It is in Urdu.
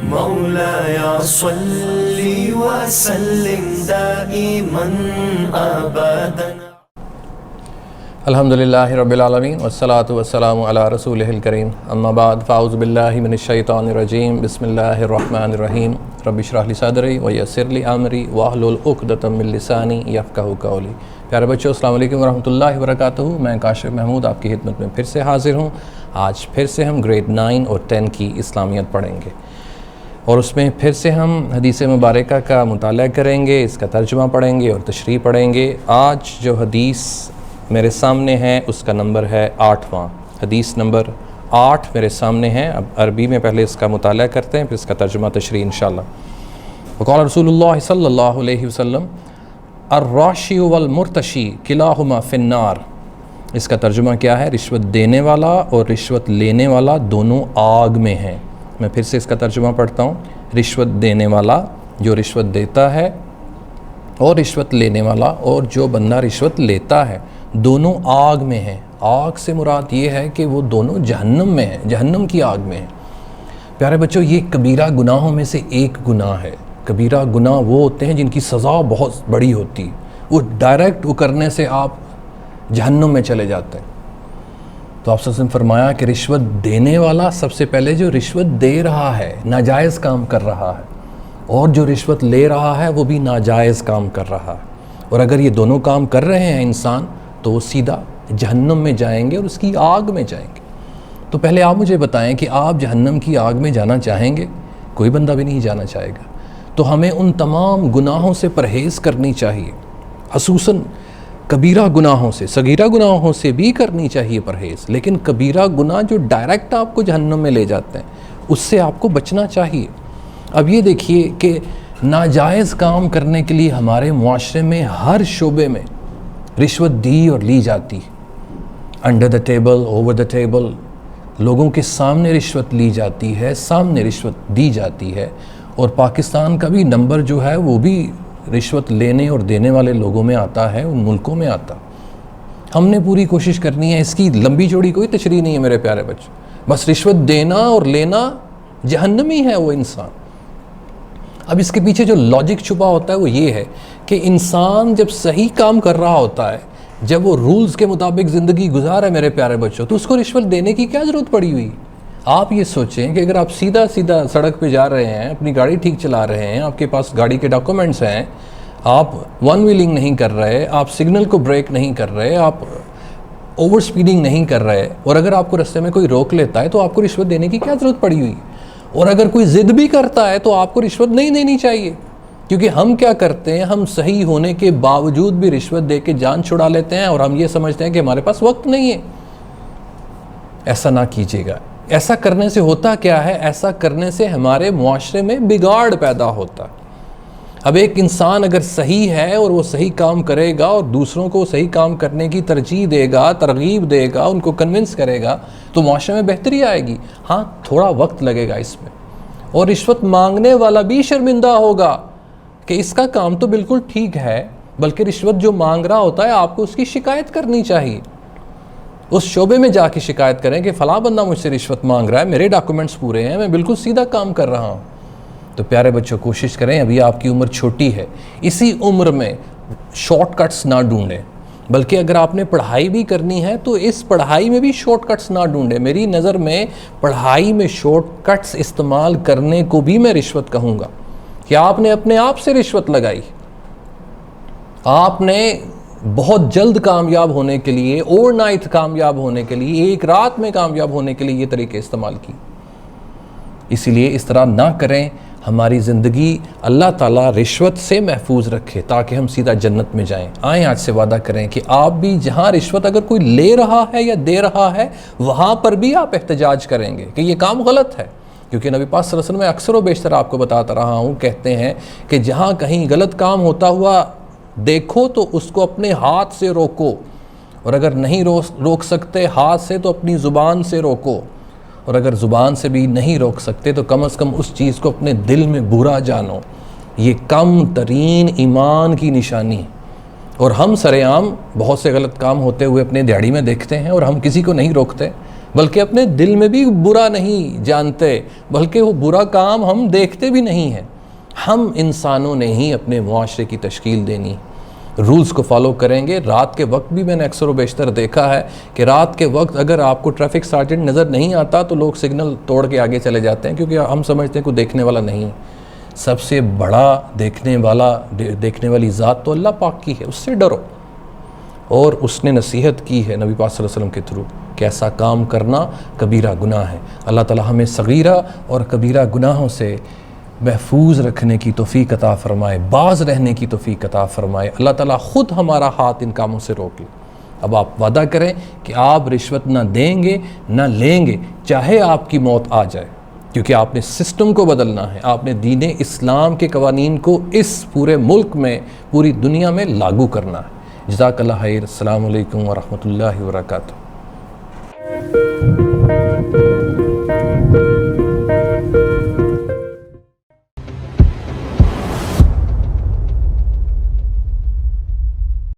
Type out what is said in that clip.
مولاي صل وسلم دائما أبدا. الحمدللہ رب العالمین والصلاة والسلام علی رسولہ الکریم، اما بعد فاعوذ باللہ من الشیطان الرجیم، بسم اللہ الرحمن الرحیم. رب اشرح لی صدری ویسر لی امری واحلل عقدۃ من لسانی یفقہوا قولی. پیارے بچوں، السلام علیکم ورحمۃ اللہ وبرکاتہ. میں کاشف محمود آپ کی خدمت میں پھر سے حاضر ہوں. آج پھر سے ہم گریڈ 9 اور 10 کی اسلامیت پڑھیں گے اور اس میں پھر سے ہم حدیث مبارکہ کا مطالعہ کریں گے، اس کا ترجمہ پڑھیں گے اور تشریح پڑھیں گے. آج جو حدیث میرے سامنے ہے اس کا نمبر ہے 8واں. حدیث نمبر 8 میرے سامنے ہے. اب عربی میں پہلے اس کا مطالعہ کرتے ہیں، پھر اس کا ترجمہ تشریح انشاءاللہ. وقال رسول اللہ صلی اللہ علیہ وسلم الراشی والمرتشی کلاہما فی النار. اس کا ترجمہ کیا ہے؟ رشوت دینے والا اور رشوت لینے والا دونوں آگ میں ہیں. میں پھر سے اس کا ترجمہ پڑھتا ہوں. رشوت دینے والا جو رشوت دیتا ہے اور رشوت لینے والا اور جو بندہ رشوت لیتا ہے دونوں آگ میں ہیں. آگ سے مراد یہ ہے کہ وہ دونوں جہنم میں ہیں، جہنم کی آگ میں ہیں. پیارے بچوں، یہ کبیرہ گناہوں میں سے ایک گناہ ہے. کبیرہ گناہ وہ ہوتے ہیں جن کی سزا بہت بڑی ہوتی ہے، وہ ڈائریکٹ وہ کرنے سے آپ جہنم میں چلے جاتے ہیں. تو آپ صلی اللہ علیہ وسلم فرمایا کہ رشوت دینے والا سب سے پہلے جو رشوت دے رہا ہے ناجائز کام کر رہا ہے، اور جو رشوت لے رہا ہے وہ بھی ناجائز کام کر رہا ہے. اور اگر یہ دونوں کام کر رہے ہیں انسان تو وہ سیدھا جہنم میں جائیں گے اور اس کی آگ میں جائیں گے. تو پہلے آپ مجھے بتائیں کہ آپ جہنم کی آگ میں جانا چاہیں گے؟ کوئی بندہ بھی نہیں جانا چاہے گا. تو ہمیں ان تمام گناہوں سے پرہیز کرنی چاہیے، خصوصاً کبیرہ گناہوں سے. صغیرہ گناہوں سے بھی کرنی چاہیے پرہیز، لیکن کبیرہ گناہ جو ڈائریکٹ آپ کو جہنم میں لے جاتے ہیں اس سے آپ کو بچنا چاہیے. اب یہ دیکھیے کہ ناجائز کام کرنے کے لیے ہمارے معاشرے میں ہر شعبے میں رشوت دی اور لی جاتی ہے. Under the table, over the table, لوگوں کے سامنے رشوت لی جاتی ہے، سامنے رشوت دی جاتی ہے. اور پاکستان کا بھی نمبر جو ہے وہ بھی رشوت لینے اور دینے والے لوگوں میں آتا ہے، ان ملکوں میں آتا. ہم نے پوری کوشش کرنی ہے. اس کی لمبی چوڑی کوئی تشریح نہیں ہے میرے پیارے بچے. بس رشوت دینا اور لینا جہنمی ہے وہ انسان. اب اس کے پیچھے جو لاجک چھپا ہوتا ہے وہ یہ ہے کہ انسان جب صحیح کام کر رہا ہوتا ہے، جب وہ رولز کے مطابق زندگی گزار ہے میرے پیارے بچوں، تو اس کو رشوت دینے کی کیا ضرورت پڑی ہوئی؟ آپ یہ سوچیں کہ اگر آپ سیدھا سڑک پہ جا رہے ہیں، اپنی گاڑی ٹھیک چلا رہے ہیں، آپ کے پاس گاڑی کے ڈاکومنٹس ہیں، آپ ون ویلنگ نہیں کر رہے، آپ سگنل کو بریک نہیں کر رہے، آپ اوور سپیڈنگ نہیں کر رہے، اور اگر آپ کو رستے میں کوئی روک لیتا ہے تو آپ کو رشوت دینے کی کیا ضرورت پڑی ہوئی؟ اور اگر کوئی ضد بھی کرتا ہے تو آپ کو رشوت نہیں دینی چاہیے. کیونکہ ہم کیا کرتے ہیں، ہم صحیح ہونے کے باوجود بھی رشوت دے کے جان چھڑا لیتے ہیں اور ہم یہ سمجھتے ہیں کہ ہمارے پاس وقت نہیں ہے. ایسا نہ کیجیے گا. ایسا کرنے سے ہوتا کیا ہے؟ ایسا کرنے سے ہمارے معاشرے میں بگاڑ پیدا ہوتا ہے. اب ایک انسان اگر صحیح ہے اور وہ صحیح کام کرے گا اور دوسروں کو صحیح کام کرنے کی ترجیح دے گا، ترغیب دے گا، ان کو کنونس کرے گا تو معاشرے میں بہتری آئے گی. ہاں، تھوڑا وقت لگے گا اس میں، اور رشوت مانگنے والا بھی شرمندہ ہوگا کہ اس کا کام تو بالکل ٹھیک ہے، بلکہ رشوت جو مانگ رہا ہوتا ہے آپ کو اس کی شکایت کرنی چاہیے. اس شعبے میں جا کے شکایت کریں کہ فلاں بندہ مجھ سے رشوت مانگ رہا ہے، میرے ڈاکومنٹس پورے ہیں، میں بالکل سیدھا کام کر رہا ہوں. تو پیارے بچوں، کوشش کریں، ابھی آپ کی عمر چھوٹی ہے، اسی عمر میں شارٹ کٹس نہ ڈھونڈیں، بلکہ اگر آپ نے پڑھائی بھی کرنی ہے تو اس پڑھائی میں بھی شارٹ کٹس نہ ڈھونڈیں. میری نظر میں پڑھائی میں شارٹ کٹس استعمال کرنے کو بھی میں رشوت کہوں گا کہ آپ نے اپنے آپ سے رشوت لگائی. آپ نے بہت جلد کامیاب ہونے کے لیے، اوور نائٹ کامیاب ہونے کے لیے، ایک رات میں کامیاب ہونے کے لیے یہ طریقے استعمال کی. اسی لیے اس طرح نہ کریں. ہماری زندگی اللہ تعالیٰ رشوت سے محفوظ رکھے تاکہ ہم سیدھا جنت میں جائیں. آئیں آج سے وعدہ کریں کہ آپ بھی جہاں رشوت اگر کوئی لے رہا ہے یا دے رہا ہے وہاں پر بھی آپ احتجاج کریں گے کہ یہ کام غلط ہے. کیونکہ نبی پاک صلی اللہ علیہ وسلم میں اکثر و بیشتر آپ کو بتاتا رہا ہوں، کہتے ہیں کہ جہاں کہیں غلط کام ہوتا ہوا دیکھو تو اس کو اپنے ہاتھ سے روکو، اور اگر نہیں روک سکتے ہاتھ سے تو اپنی زبان سے روکو، اور اگر زبان سے بھی نہیں روک سکتے تو کم از کم اس چیز کو اپنے دل میں برا جانو. یہ کم ترین ایمان کی نشانی. اور ہم سر عام بہت سے غلط کام ہوتے ہوئے اپنے دیہڑی میں دیکھتے ہیں اور ہم کسی کو نہیں روکتے. بلکہ اپنے دل میں بھی برا نہیں جانتے، بلکہ وہ برا کام ہم دیکھتے بھی نہیں ہیں۔ ہم انسانوں نے ہی اپنے معاشرے کی تشکیل دینی، رولز کو فالو کریں گے۔ رات کے وقت بھی میں نے اکثر و بیشتر دیکھا ہے کہ رات کے وقت اگر آپ کو ٹریفک سارجنٹ نظر نہیں آتا تو لوگ سگنل توڑ کے آگے چلے جاتے ہیں، کیونکہ ہم سمجھتے ہیں کوئی دیکھنے والا نہیں۔ سب سے بڑا دیکھنے والی ذات تو اللہ پاک کی ہے، اس سے ڈرو۔ اور اس نے نصیحت کی ہے نبی پاک صلی اللہ علیہ وسلم کے تھرو کہ ایسا کام کرنا کبیرہ گناہ ہے۔ اللہ تعالی ہمیں صغیرہ اور کبیرہ گناہوں سے محفوظ رکھنے کی توفیق عطا فرمائے، باز رہنے کی توفیق عطا فرمائے۔ اللہ تعالیٰ خود ہمارا ہاتھ ان کاموں سے روک لے۔ اب آپ وعدہ کریں کہ آپ رشوت نہ دیں گے نہ لیں گے، چاہے آپ کی موت آ جائے، کیونکہ آپ نے سسٹم کو بدلنا ہے، آپ نے دین اسلام کے قوانین کو اس پورے ملک میں، پوری دنیا میں لاگو کرنا ہے۔ جزاک اللہ خیر۔ السلام علیکم ورحمۃ اللہ وبرکاتہ۔